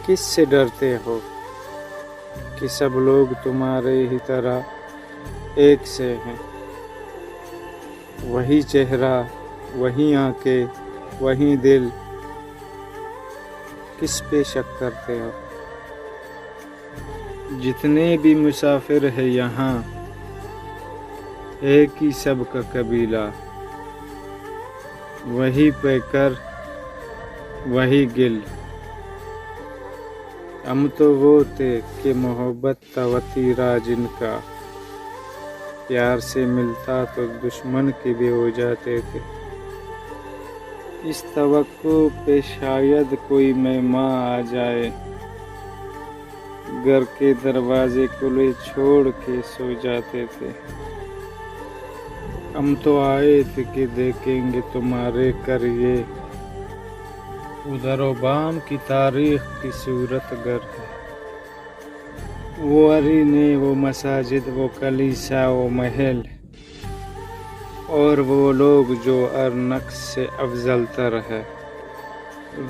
کس سے ڈرتے ہو کہ سب لوگ تمہارے ہی طرح ایک سے ہیں؟ وہی چہرہ، وہی آنکھیں، وہی دل، کس پہ شک کرتے ہو؟ جتنے بھی مسافر ہیں یہاں، ایک ہی سب کا قبیلہ، وہی پیکر، وہی گل۔ ہم تو وہ تھے کہ محبت تھا وتیرا جن کا، پیار سے ملتا تو دشمن کے بھی ہو جاتے تھے۔ اس توقع پہ شاید کوئی مہمان آ جائے، گھر کے دروازے کھلے چھوڑ کے سو جاتے تھے۔ ہم تو آئے تھے کہ دیکھیں گے تمہارے قریے، ادھر و بام کی تاریخ کی صورت گر ہے۔ وہ ارینے، وہ مساجد، وہ کلیسا، وہ محل، اور وہ لوگ جو ہر نقش سے افضل تر ہے۔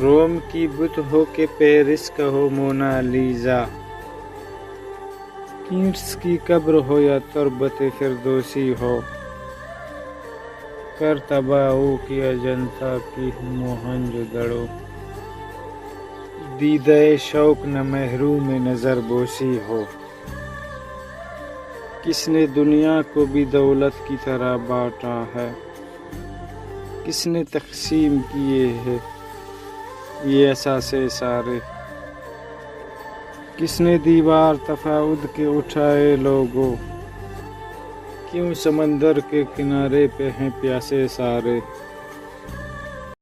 روم کی بت ہو کہ پیرس کا ہو مونالیزا، کیٹس کی قبر ہو یا تربت فردوسی ہو، کر تباہ ہو کہ اجنتا کی موہنجو دڑو، دیدہ شوق نہ محروم نظر بوسی ہو۔ کس نے دنیا کو بھی دولت کی طرح بانٹا ہے؟ کس نے تقسیم کیے ہیں یہ اثاثے سارے؟ کس نے دیوار تفاوت کے اٹھائے لوگوں؟ کیوں سمندر کے کنارے پہ ہیں پیاسے سارے؟